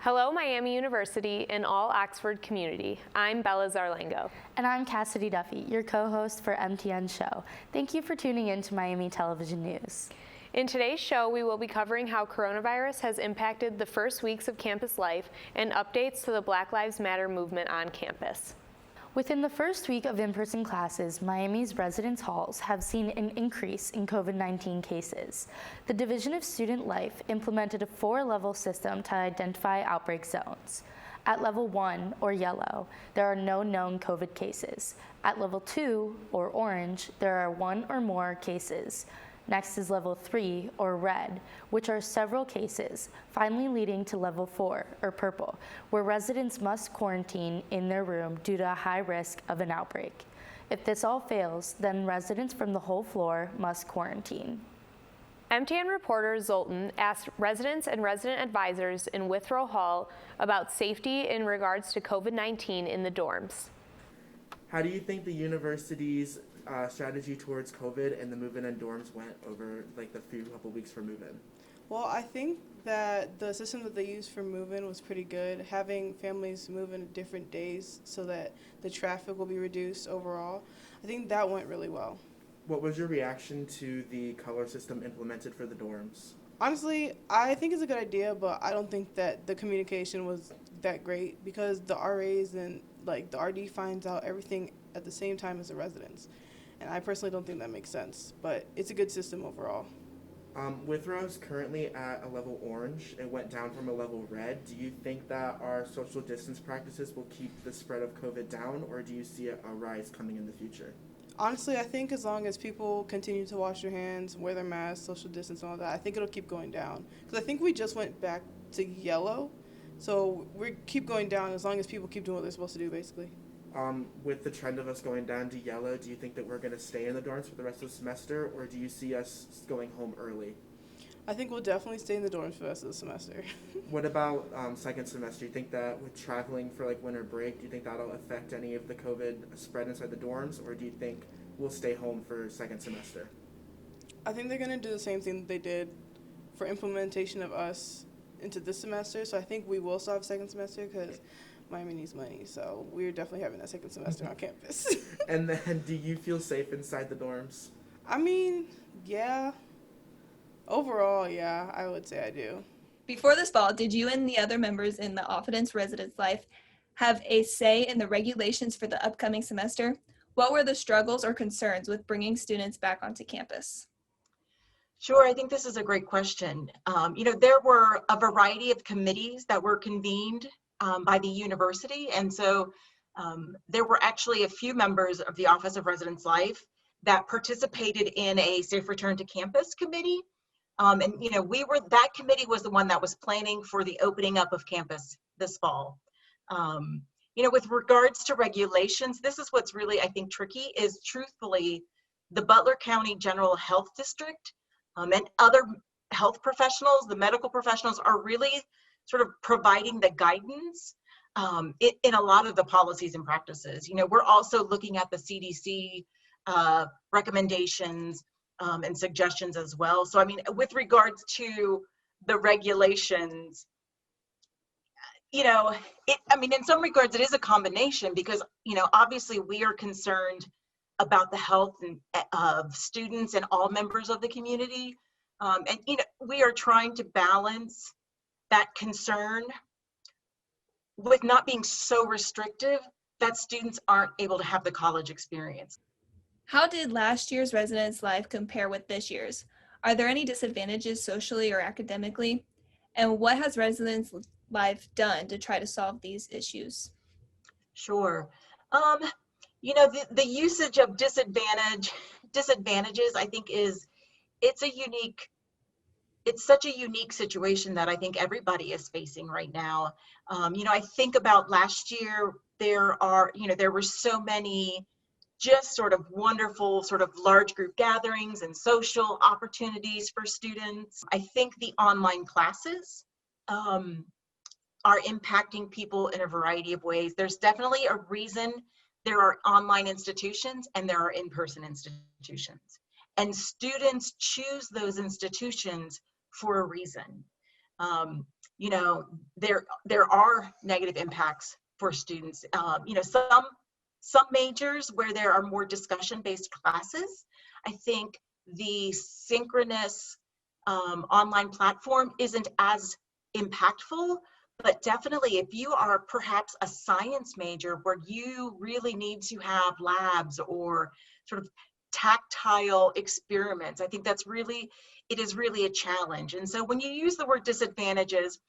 Hello, Miami University and all Oxford community. I'm Bella Zarlango. And I'm Cassidy Duffy, your co-host for MTN Show. Thank you for tuning in to Miami Television News. In today's show, we will be covering how coronavirus has impacted the first weeks of campus life and updates to the Black Lives Matter movement on campus. Within the first week of in-person classes, Miami's residence halls have seen an increase in COVID-19 cases. The Division of Student Life implemented a 4-level system to identify outbreak zones. At level 1, or yellow, there are no known COVID cases. At level 2, or orange, there are 1 or more cases. Next is level 3, or red, which are several cases, finally leading to level 4, or purple, where residents must quarantine in their room due to a high risk of an outbreak. If this all fails, then residents from the whole floor must quarantine. MTN reporter Zoltan asked residents and resident advisors in Withrow Hall about safety in regards to COVID-19 in the dorms. How do you think the university's strategy towards COVID and the move-in and dorms went over the couple weeks for move-in? Well, I think that the system that they used for move-in was pretty good. Having families move in different days so that the traffic will be reduced overall, I think that went really well. What was your reaction to the color system implemented for the dorms? Honestly, I think it's a good idea, but I don't think that the communication was that great because the RAs and the RD finds out everything at the same time as the residents. And I personally don't think that makes sense, but it's a good system overall. Withrow is currently at a level orange. It went down from a level red. Do you think that our social distance practices will keep the spread of COVID down, or do you see a rise coming in the future? Honestly, I think as long as people continue to wash their hands, wear their masks, social distance, and all that, I think it'll keep going down. Because I think we just went back to yellow, so we keep going down as long as people keep doing what they're supposed to do, basically. With the trend of us going down to yellow, do you think that we're going to stay in the dorms for the rest of the semester, or do you see us going home early? I think we'll definitely stay in the dorms for the rest of the semester. What about second semester? Do you think that with traveling for winter break, do you think that'll affect any of the COVID spread inside the dorms, or do you think we'll stay home for second semester? I think they're going to do the same thing that they did for implementation of us into this semester, so I think we will still have second semester because Miami needs money, so we're definitely having that second semester on campus. And then, do you feel safe inside the dorms? I mean, yeah. Overall, yeah, I would say I do. Before this fall, did you and the other members in the Offidence Residence Life have a say in the regulations for the upcoming semester? What were the struggles or concerns with bringing students back onto campus? Sure, I think this is a great question. There were a variety of committees that were convened by the university, and so there were actually a few members of the Office of Residence Life that participated in a Safe Return to Campus committee. That committee was the one that was planning for the opening up of campus this fall. With regards to regulations, this is what's really, I think, tricky is truthfully, the Butler County General Health District and other health professionals, the medical professionals are really sort of providing the guidance in a lot of the policies and practices. We're also looking at the CDC recommendations and suggestions as well. So, with regards to the regulations, in some regards, it is a combination because, obviously we are concerned about the health of students and all members of the community. We are trying to balance that concern with not being so restrictive that students aren't able to have the college experience. How did last year's residence life compare with this year's? Are there any disadvantages socially or academically? And what has residence life done to try to solve these issues? Sure. The usage of disadvantages, I think it's such a unique situation that I think everybody is facing right now. I think about last year, there were so many just sort of wonderful sort of large group gatherings and social opportunities for students. I think the online classes are impacting people in a variety of ways. There's definitely a reason there are online institutions and there are in-person institutions. And students choose those institutions for a reason. You know, there are negative impacts for students. You know, some majors where there are more discussion-based classes, I think the synchronous online platform isn't as impactful. But definitely, if you are perhaps a science major where you really need to have labs or sort of tactile experiments, I think it is really a challenge. And so when you use the word disadvantages,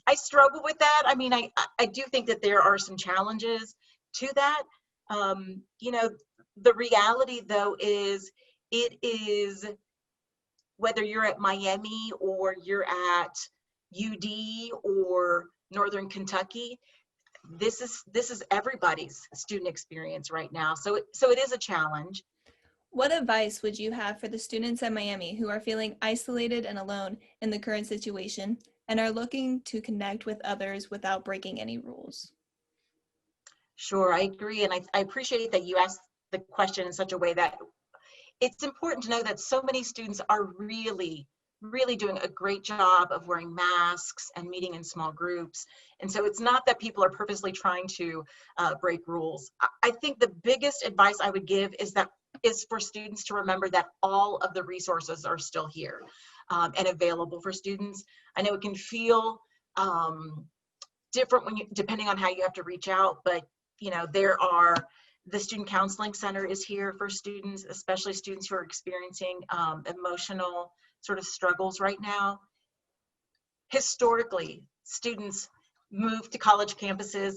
I struggle with that. I mean, I do think that there are some challenges to that. You know, the reality though is it is, whether you're at Miami or you're at UD or Northern Kentucky, this is everybody's student experience right now. So it is a challenge. What advice would you have for the students at Miami who are feeling isolated and alone in the current situation and are looking to connect with others without breaking any rules? Sure, I agree. And I appreciate that you asked the question in such a way that it's important to know that so many students are really doing a great job of wearing masks and meeting in small groups. And so it's not that people are purposely trying to break rules. I think the biggest advice I would give is for students to remember that all of the resources are still here and available for students. I know it can feel different depending on how you have to reach out, but you know, the Student Counseling Center is here for students, especially students who are experiencing emotional sort of struggles right now. Historically, students move to college campuses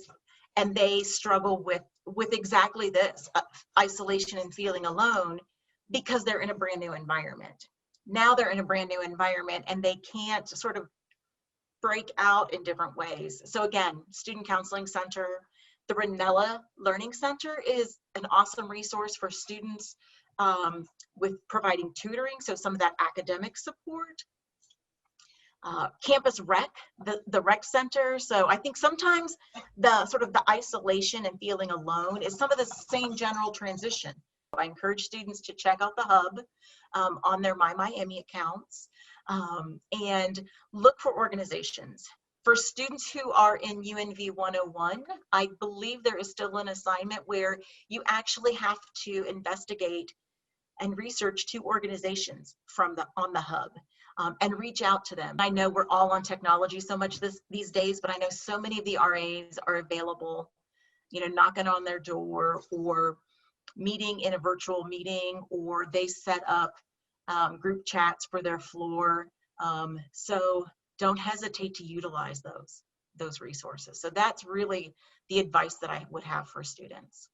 and they struggle with exactly this, isolation and feeling alone, because they're in a brand new environment. Now they're in a brand new environment and they can't sort of break out in different ways. So again, Student Counseling Center, the Ranella Learning Center is an awesome resource for students with providing tutoring, so some of that academic support. Campus Rec, the Rec Center. So I think sometimes the sort of the isolation and feeling alone is some of the same general transition. I encourage students to check out the hub on their My Miami accounts and look for organizations. For students who are in UNV 101, I believe there is still an assignment where you actually have to investigate and research 2 organizations on the hub and reach out to them. I know we're all on technology so much these days, but I know so many of the RAs are available, you know, knocking on their door or meeting in a virtual meeting, or they set up group chats for their floor. So don't hesitate to utilize those resources. So that's really the advice that I would have for students.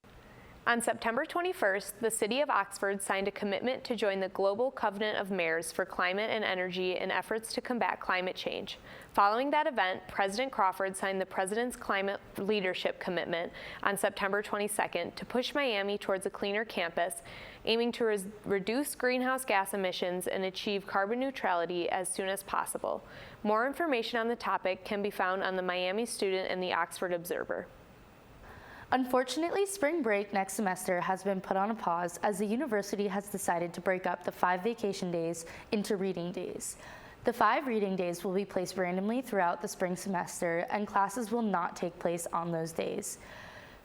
On September 21st, the City of Oxford signed a commitment to join the Global Covenant of Mayors for Climate and Energy in efforts to combat climate change. Following that event, President Crawford signed the President's Climate Leadership Commitment on September 22nd to push Miami towards a cleaner campus, aiming to reduce greenhouse gas emissions and achieve carbon neutrality as soon as possible. More information on the topic can be found on the Miami Student and the Oxford Observer. Unfortunately, spring break next semester has been put on a pause as the university has decided to break up the 5 vacation days into reading days. The 5 reading days will be placed randomly throughout the spring semester, and classes will not take place on those days.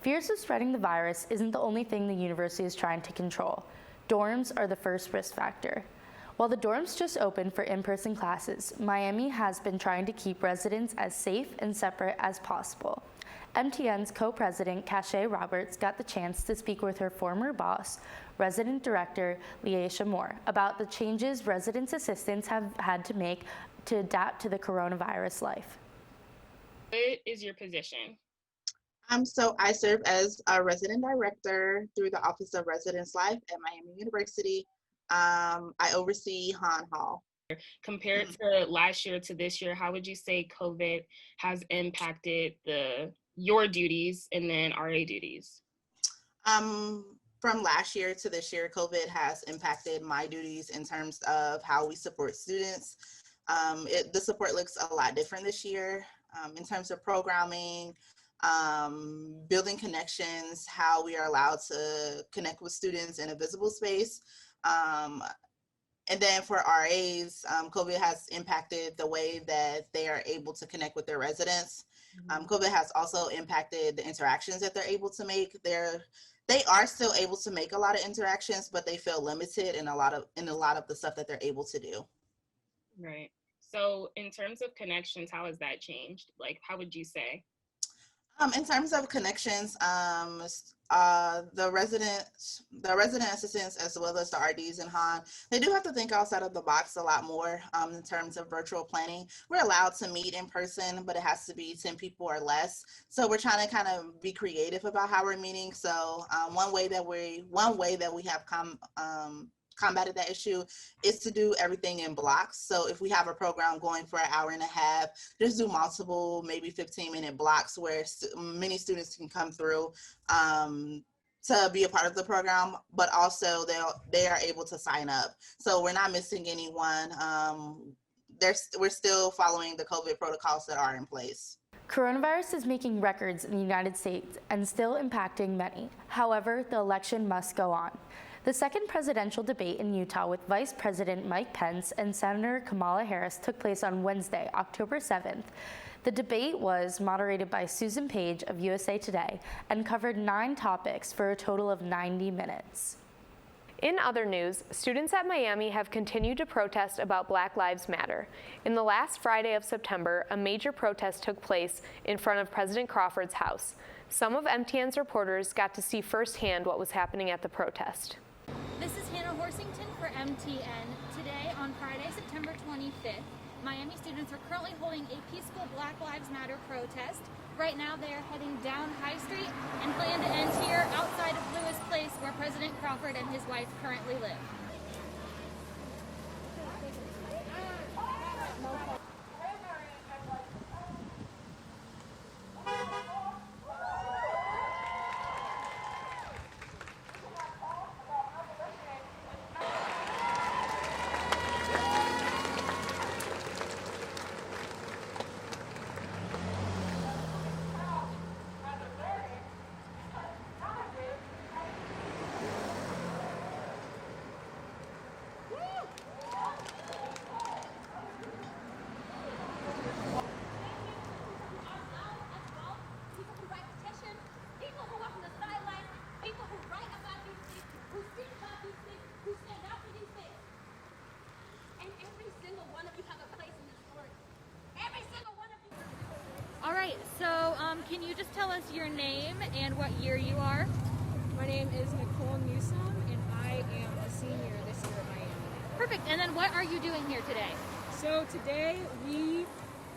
Fears of spreading the virus isn't the only thing the university is trying to control. Dorms are the first risk factor. While the dorms just opened for in-person classes, Miami has been trying to keep residents as safe and separate as possible. MTN's co-president, Cache Roberts, got the chance to speak with her former boss, resident director Leisha Moore, about the changes residents' assistants have had to make to adapt to the coronavirus life. What is your position? So I serve as a resident director through the Office of Residence Life at Miami University. I oversee Han Hall. Compared to last year to this year, how would you say COVID has impacted your duties and then RA duties? From last year to this year, COVID has impacted my duties in terms of how we support students. The support looks a lot different this year in terms of programming, building connections, how we are allowed to connect with students in a visible space. And then for RAs, COVID has impacted the way that they are able to connect with their residents. COVID has also impacted the interactions that they're able to make. They are still able to make a lot of interactions, but they feel limited in a lot of the stuff that they're able to do. Right. So in terms of connections, how has that changed? Like, how would you say? In terms of connections, the resident assistants as well as the RDs and Han, they do have to think outside of the box a lot more in terms of virtual planning. We're allowed to meet in person, but it has to be 10 people or less. So we're trying to kind of be creative about how we're meeting. So one way that we have combated that issue is to do everything in blocks. So if we have a program going for an hour and a half, just do multiple, maybe 15-minute blocks where many students can come through to be a part of the program, but also they are able to sign up. So we're not missing anyone. We're still following the COVID protocols that are in place. Coronavirus is making records in the United States and still impacting many. However, the election must go on. The second presidential debate in Utah with Vice President Mike Pence and Senator Kamala Harris took place on Wednesday, October 7th. The debate was moderated by Susan Page of USA Today and covered 9 topics for a total of 90 minutes. In other news, students at Miami have continued to protest about Black Lives Matter. In the last Friday of September, a major protest took place in front of President Crawford's house. Some of MTN's reporters got to see firsthand what was happening at the protest. This is Hannah Horsington for MTN. Today, on Friday, September 25th, Miami students are currently holding a peaceful Black Lives Matter protest. Right now, they are heading down High Street and plan to end here outside of Lewis Place, where President Crawford and his wife currently live. All right, so can you just tell us your name and what year you are? My name is Nicole Newsom, and I am a senior this year at Miami. Perfect, and then what are you doing here today? So today,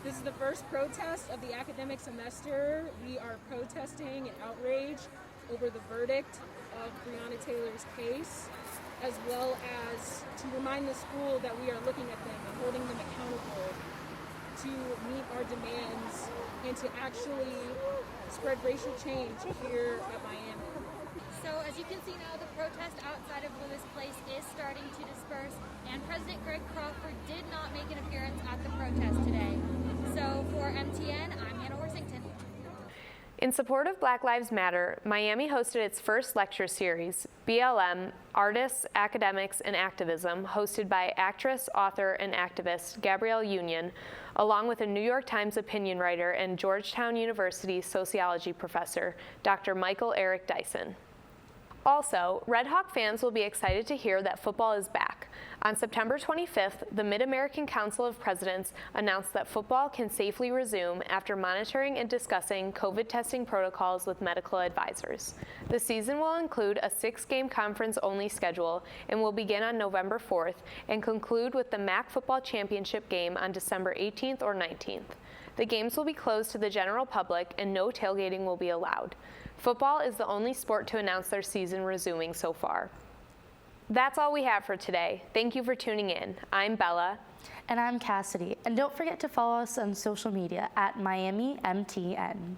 this is the first protest of the academic semester. We are protesting in outrage over the verdict of Breonna Taylor's case, as well as to remind the school that we are looking at them and holding them accountable to meet our demands and to actually spread racial change here at Miami. So as you can see now, the protest outside of Lewis Place is starting to disperse, and President Greg Crawford did not make an appearance at the protest today. So for MTN, I'm Hannah Horsington. In support of Black Lives Matter, Miami hosted its first lecture series, BLM, Artists, Academics, and Activism, hosted by actress, author, and activist Gabrielle Union, along with a New York Times opinion writer and Georgetown University sociology professor, Dr. Michael Eric Dyson. Also, Red Hawk fans will be excited to hear that football is back. On September 25th, the Mid-American Council of Presidents announced that football can safely resume after monitoring and discussing COVID testing protocols with medical advisors. The season will include a 6-game conference-only schedule and will begin on November 4th and conclude with the MAC Football Championship game on December 18th or 19th. The games will be closed to the general public and no tailgating will be allowed. Football is the only sport to announce their season resuming so far. That's all we have for today. Thank you for tuning in. I'm Bella. And I'm Cassidy. And don't forget to follow us on social media at Miami MTN.